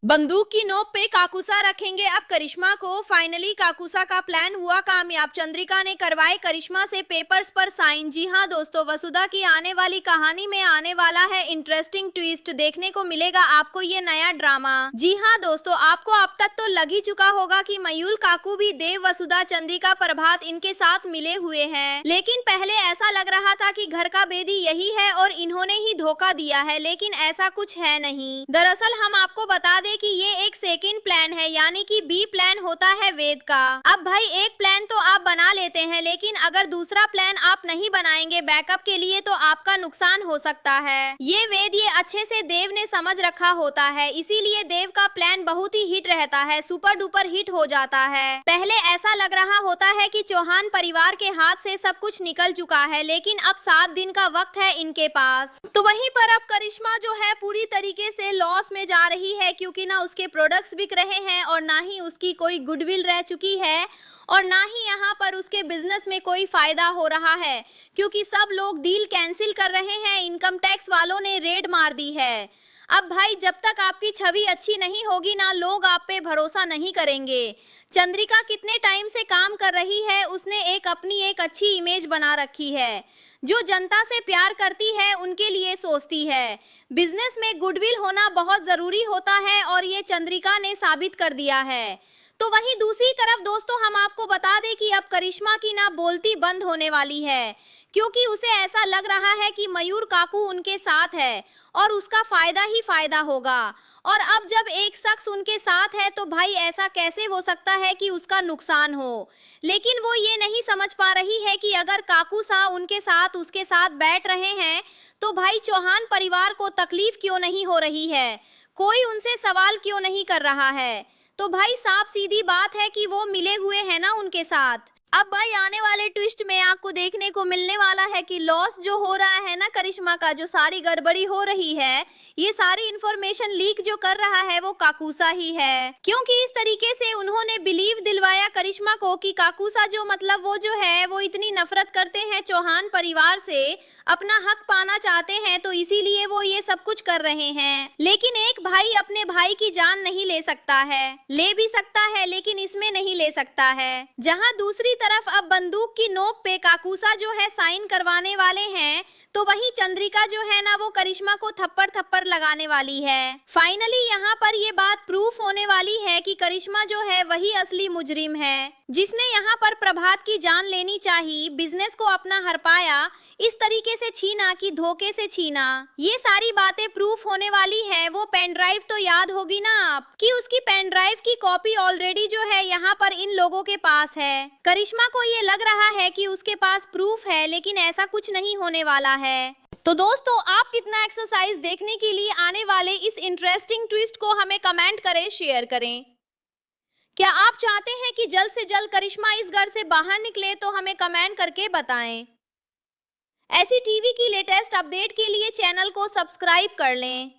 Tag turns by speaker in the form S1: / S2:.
S1: बंदूक की नोक पे काकुसा रखेंगे अब करिश्मा को। फाइनली काकुसा का प्लान हुआ कामयाब। चंद्रिका ने करवाए करिश्मा से पेपर्स पर साइन। जी हां दोस्तों, वसुधा की आने वाली कहानी में आने वाला है इंटरेस्टिंग ट्विस्ट। देखने को मिलेगा आपको ये नया ड्रामा। जी हां दोस्तों, आपको अब तक तो लग ही चुका होगा कि मयूल काकू भी देव, वसुधा, चंद्रिका, प्रभात इनके साथ मिले हुए हैं। लेकिन पहले ऐसा लग रहा था कि घर का बेदी यही है और इन्होंने ही धोखा दिया है, लेकिन ऐसा कुछ है नहीं। दरअसल हम आपको बता दें कि ये एक सेकंड प्लान है, यानी कि बी प्लान होता है वेद का। अब भाई एक प्लान तो आप बना लेते हैं, लेकिन अगर दूसरा प्लान आप नहीं बनाएंगे बैकअप के लिए तो आपका नुकसान हो सकता है। ये वेद ये अच्छे से देव ने समझ रखा होता है, इसीलिए देव का प्लान बहुत ही हिट रहता है, सुपर डुपर हिट हो जाता है। पहले ऐसा लग रहा होता है कि चौहान परिवार के हाथ से सब कुछ निकल चुका है, लेकिन अब 7 दिन का वक्त है इनके पास। तो वहीं पर अब करिश्मा जो है पूरी तरीके से लॉस में जा रही है, क्योंकि ना उसके प्रोडक्ट्स बिक रहे हैं और ना ही उसकी कोई गुडविल रह चुकी है और ना ही यहाँ पर उसके बिजनेस में कोई फायदा हो रहा है, क्योंकि सब लोग डील कैंसिल कर रहे हैं। इनकम टैक्स वालों ने रेड मार दी है। अब भाई जब तक आपकी छवि अच्छी नहीं होगी ना, लोग आप पे भरोसा नहीं करेंगे। चंद्रिका कितने टाइम से काम कर रही है, उसने अपनी एक अच्छी इमेज बना रखी है। जो जनता से प्यार करती है उनके लिए सोचती है। बिजनेस में गुडविल होना बहुत जरूरी होता है और ये चंद्रिका ने साबित कर दिया है। तो वहीं दूसरी तरफ दोस्तों हम आपको बता दें कि अब करिश्मा की ना बोलती बंद होने वाली है, क्योंकि उसे ऐसा लग रहा है कि मयूर काकू उनके साथ है और उसका फायदा ही फायदा होगा। और अब जब एक शख्स उनके साथ है तो भाई ऐसा कैसे हो सकता है कि उसका नुकसान हो। लेकिन वो ये नहीं समझ पा रही है कि अगर काकू सा उसके साथ बैठ रहे हैं तो भाई चौहान परिवार को तकलीफ क्यों नहीं हो रही है, कोई उनसे सवाल क्यों नहीं कर रहा है। तो भाई साफ सीधी बात है कि वो मिले हुए हैं ना उनके साथ। अब भाई आने वाले ट्विस्ट में आपको देखने को मिलने वाला है कि लॉस जो हो रहा है ना करिश्मा का, जो सारी गड़बड़ी हो रही है, ये सारी इंफॉर्मेशन लीक जो कर रहा है वो काकूसा ही है। क्योंकि इस तरीके से उन्होंने बिलीव दिलवाया करिश्मा को कि काकूसा वो जो है वो इतनी नफरत करते हैं चौहान परिवार से, अपना हक पाना चाहते हैं, तो इसीलिए वो ये सब कुछ कर रहे हैं। लेकिन एक भाई अपने भाई की जान नहीं ले सकता है, ले भी सकता है लेकिन इसमें नहीं ले सकता है। जहां दूसरी तरफ अब बंदूक की नोक पे काकूसा जो है साइन करवाने वाले हैं, तो वहीं चंद्रिका जो है ना वो करिश्मा को थप्पड़ थप्पड़ लगाने वाली है। फाइनली यहाँ पर ये बात प्रूफ होने वाली है कि करिश्मा जो है वही असली मुजरिम है, जिसने यहाँ पर प्रभात की जान लेनी चाहिए, बिजनेस को अपना हरपाया, इस तरीके से छीना कि धोखे से छीना। ये सारी बातें प्रूफ होने वाली है। वो पेन ड्राइव तो याद होगी ना आप कि उसकी पेन ड्राइव की कॉपी ऑलरेडी जो है यहाँ पर इन लोगों के पास है। करिश्मा को ये लग रहा है कि उसके पास प्रूफ है, लेकिन ऐसा कुछ नहीं होने वाला है। तो दोस्तों आप कितना एक्सरसाइज देखने के लिए आने वाले इस इंटरेस्टिंग ट्विस्ट को हमें कमेंट करें, शेयर करें। क्या आप चाहते हैं कि जल्द से जल्द करिश्मा इस घर से बाहर निकले, तो हमें कमेंट करके बताएं। ऐसी टीवी की लेटेस्ट अपडेट के लिए चैनल को सब्सक्राइब कर लें।